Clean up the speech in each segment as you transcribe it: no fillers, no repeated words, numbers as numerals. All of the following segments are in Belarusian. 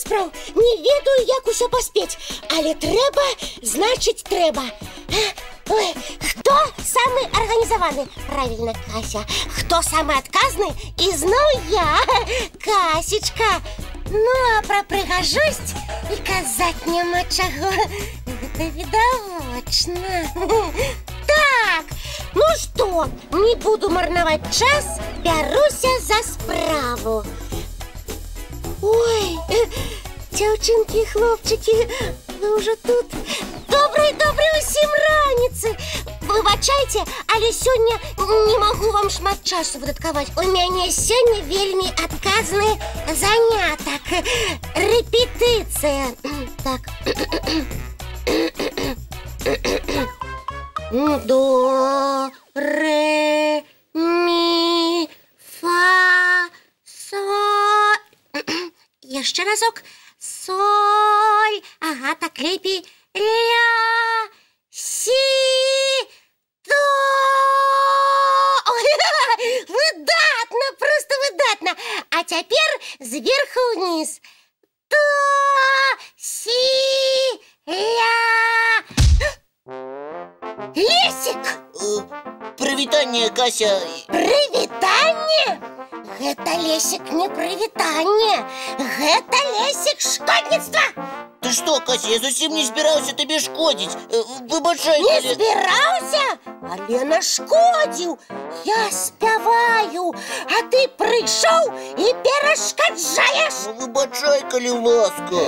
спраў, не ведаю, як усё паспець, але трэба, значыць трэба. Ой, хто самы арганізаваны? Правильно, Кася. Хто самы адказны? І зноў я, Касечка. Ну, а пра прыгажосць і казаць няма чаго. Гэта відавочна. Так, ну што, не буду марнаваць час, бяруся за справу. Ой, дзяўчынкі і хлопчыкі, вы ўжо тут. Добрай усім раніцы. Выбачайце, але сёння не магу вам шмат часу выдаткаваць. У мяне сёння вельмі адказны занятак. Рэпетыцыя. Так. До, ре, мі, фа, соль. Яшчэ разок. Соль. Ага, так лепей. Ля, си, до. Ой, выдатна, просто выдатна. А цяпер зверху ўніз. До, си, ля. Лесик! Прывітанне, Кася. Прывітанне? Гэта, Лесик, не прывітанне. Гэта, Лесик, шкодніцтва. Ты што, Кася, я зусім не збіраўся табе шкодзіць. Выбачай, не збіраўся? Але нашкодзіў. Я спяваю, а ты прыйшоў і перашкаджаеш. Выбачай, калі ласка.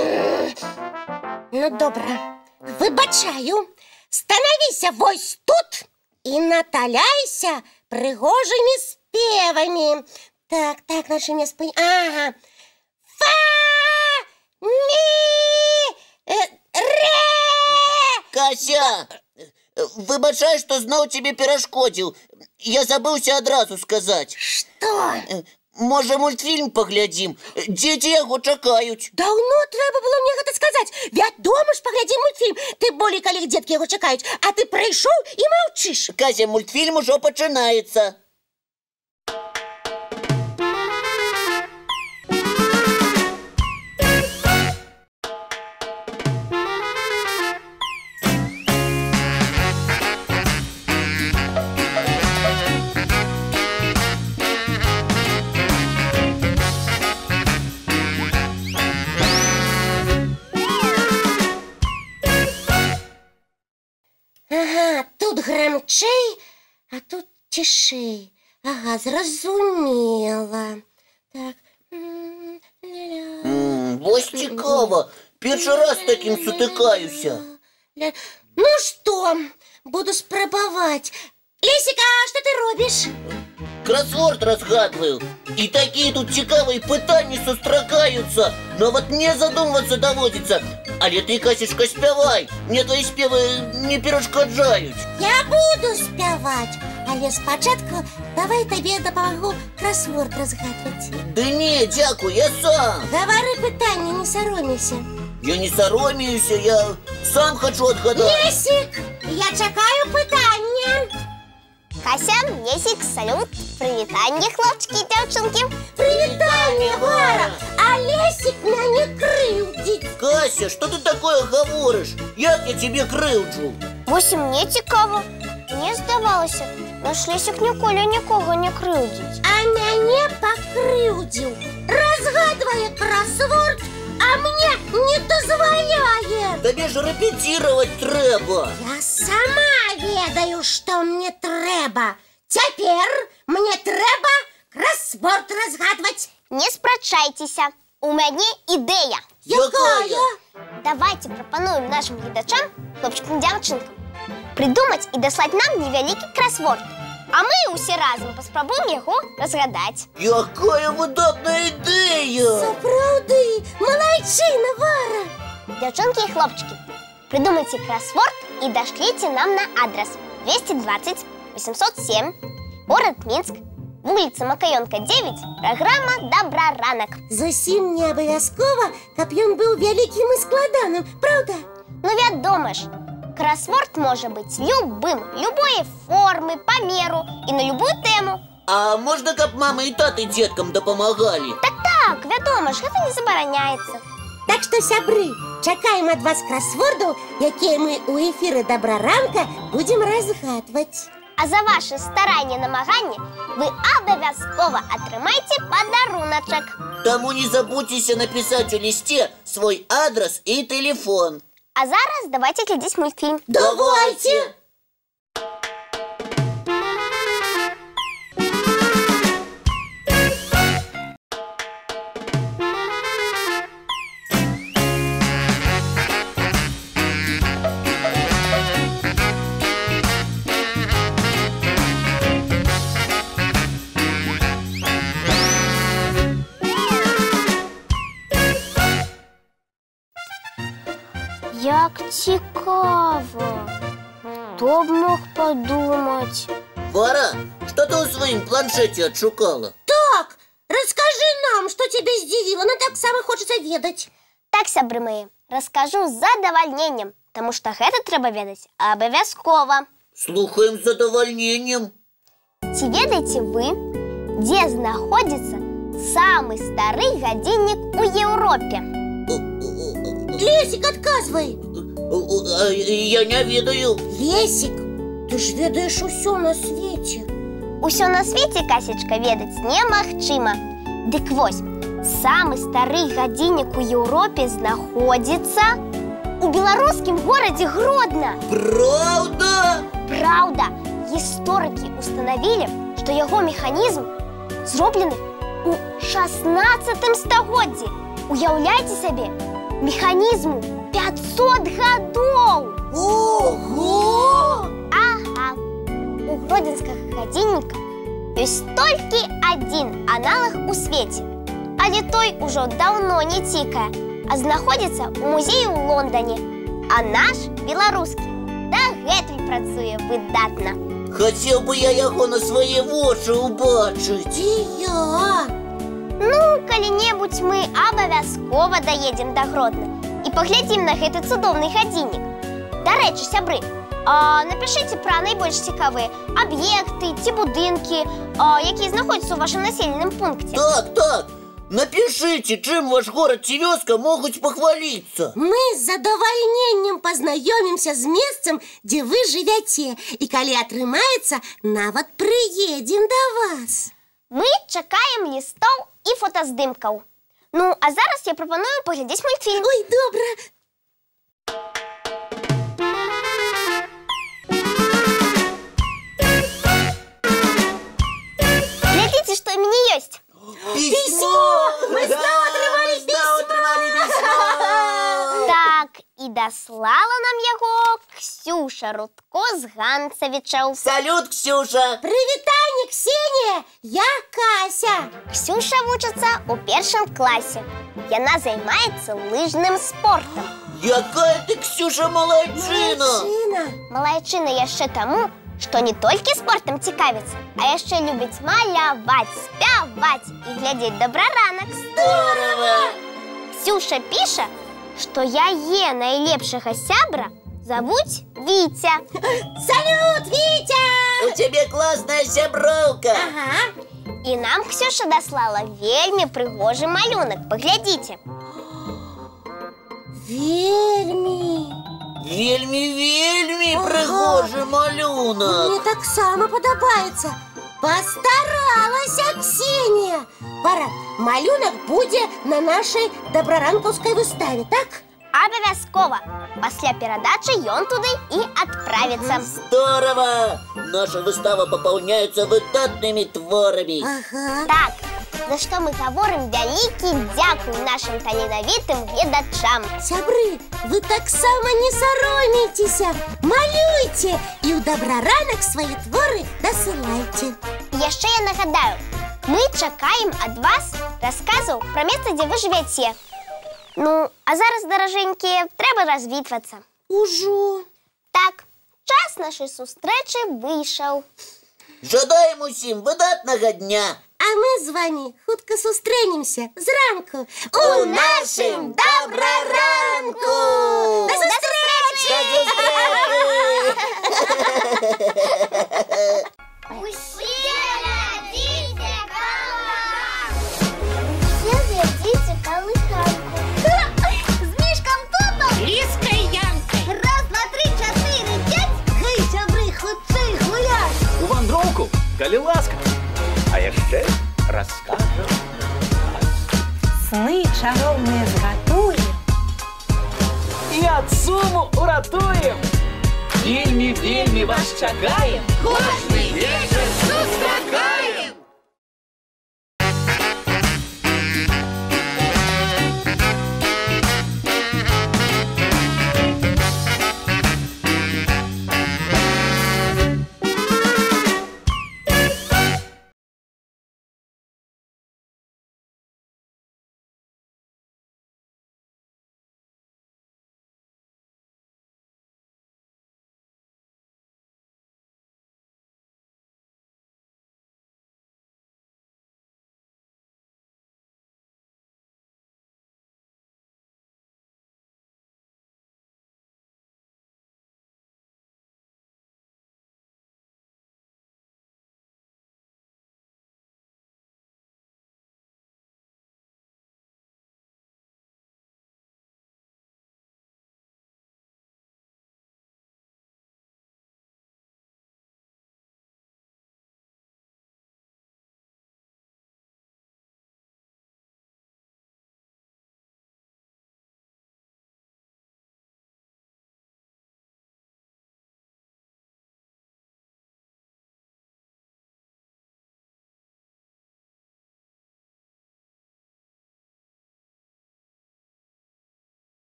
Ну, добра, выбачаю. Станавіся вось тут і наталяйся прыгожымі спевамі. Так, нашы мне спыні. Ага. Фа, мі, ре. Кася, выбачай, што зноў цябе перашкодзіў. Я забыўся адразу сказаць. Што? Можа, мультфільм паглядзім? Дзеці яго чакаюць. Даўно трэба было мне гэта сказаць. Вядома ж, паглядзім мультфільм. Тым болей, калі дзеткі яго чакаюць. А ты прыйшоў і маўчыш. Кася, мультфільм ужо пачынаецца. Ага, тут грамчэй, а тут цішэй. Ага, зразумела. Так. Вось цікава. Першы раз з такім сутыкаюся. Ну што, буду спрабаваць. Лесіка, што ты робіш? Кросворд разгадваю. І такія тут цікавыя пытанні сустракаюцца. Нават мне задумвацца даводзіцца. Але ты, Касечка, спявай. Мне твои спевы не перашкаджаюць. Я буду спяваць. Але спачатку давай табе дапамагу кросворд разгадваць. Да не, дзякуй, я сам. Гавары пытанне, не саромейся. Я не саромеюся, я сам хочу адгадаць. Лесик, я чакаю пытання. Кася, Лесик, салют. Прывітанне, хлопчыкі і дзяўчынкі. Прывітанне, Вара. А Лесик мяне крыўдзіць. Кася, што ты такое гаворыш? Як я тебе крыўджу? Вось і мне цікава. Мне здавалася, наш Лесик ніколі нікога не крыўдзіць. А мяне пакрыўдзіў. Разгадвае кросворд, а мне не дазваляе. Табе ж рэпеціраваць трэба. Я сама ведаю, што мне трэба. Цяпер мне трэба кросворд разгадваць. Не спрачайцеся. У мяне ідэя. Якая? Давайте прапануем нашим гледачам, хлопчыкам і дзяўчынкам, придумаць і даслаць нам невялікі кросворд. А мы ўсе разам паспрабуем яго разгадаць. Якая выдатная ідэя! Сапраўды, малайчына, Вара! Дзяўчынкі і хлопчыкі, придумайце кросворд і дашліце нам на адрес 220 807, город Мінск, вуліца Макаёнка, 9, праграма «Добра ранак». Зусім не абавязкова, каб ён быў вялікім і складаным, правда? Ну, вядома ж, кросворд можа быць любым, любой формы, памеру і на любую тэму. А можна, каб мама і таты дзеткам дапамагалі? Так, вядома ж, гэта не забараняецца. Так Так што, сябры, чакаем ад вас красвордаў, якія мы ў эфіры Добраранка будзем разгадваць. А за ваши старанні намаганні вы абавязкова атрымаеце падаруначак. Таму не забудьтеся написать у листе свой адрес и телефон. А зараз давайте глядзець мультфільм. Давайте! Як цікаво. Хто б мог подумать? Вара, что ты в своем планшете отшукала? Так, расскажи нам, что тебя здзівіла. Нам так само хочется ведаць. Так, сябры мои, расскажу з задавальненнем, тому што гэта трэба ведаць абавязкова. Слухаем с задовольнением. Ці ведаеце вы, дзе знаходзіцца самы стары гадзіннік у Еўропе? Лесик, отказывай. Я не ведаю. Лесик, ты ж ведаеш усё на свете. Усё на свеце, Касечка, ведаць немагчыма. Дык вось, самы стары гадзіннік у Еўропе знаходзіцца у беларускім горадзе Гродна. Правда? Праўда, гісторыкі установілі, што яго механізм зроблены у 16 стагоддзі. Уяўляйце сабе, механізму 500 гадоў! Ого! Ага! У гродзенскага гадзінніка ёсць толькі адзін аналаг у свеце, але той ужо даўно не цікае, а знаходзіцца ў музеі ў Лондоне. А наш, беларускі, дагэтуль працуе выдатна. Хацеў бы я яго на свае вочы ўбачыць. И я. Ну, калі-небудзь мы абавязкова даедзем да Гродна і паглядзім на гэты цудоўны гадзіннік. Дарэчы, сябры, напішыце пра найбольш цікавыя аб'екты ці будынкі, якія знаходзяцца ў вашым населеным пункце. Так. Напишите, чым ваш город ці вёска могуць пахваліцца. Мы з задавальненнем пазнаёмімся з месцам, дзе вы жывяце. І калі атрымаецца, нават прыедзем да вас. Мы чакаем лістоў і фотаздымкаў. Ну, а зараз я прапаную паглядзець мультфільм. Ой, добра. Глядзіце, што ў мяне ёсць. Письмо! Мы снова отрывали письмо! Так, і даслала нам яго Ксюша Рудко з Ганцавічаў. Салют, Ксюша! Прывітанне, Ксенія! Я Кася. Ксюша вучыцца ў першым класе. Яна займаецца лыжным спортам. Якая ты, Ксюша, малайчына! Малайчына яшчэ таму, што не толькі спортам цікавіцца, а яшчэ любіць маляваць, спяваць і глядзець Добраранак. Здорово! Ксюша піша, што яе найлепшага сябра завуць Віця. Салют, Витя! У тебя классная сяброўка! Ага. І нам Ксюша даслала вельмі прыгожы малюнак. Паглядзіце. Вельмі прыгожы малюнак. Мне таксама падабаецца. Пастаралася Ксенія. Пара, малюнак будзе на нашай добраранкаўскай выставе, так? Абавязкова. Пасля перадачы ён туды і адправіцца. Здорово! Наша выстава папаўняецца выдатнымі творамі. Ага. Так, за што мы гаворым вялікі дзякуй нашым таленавітым гледачам. Сябры, вы таксама не саромейцеся. Малюйце і ў Добраранак свае творы дасылайце. Яшчэ я нагадаю, мы чакаем ад вас расказаў пра месца, дзе вы жывяце. Ну, а зараз, даражэнькія, трэба развітвацца. Ужо. Так, час нашай сустрэчы выйшаў. Жадаем усім выдатнага дня. А мы з вами хутка сустрэнемся зранку У нашым Добраранку! До сустрэчы! Усе глядзіце калыханку! Усе глядзіце калыханку! калі ласка. А яшчэ раскажам Сны чароўныя згатуем і ад суму уратуем. Вельмі вас чакаем Кожны вечар!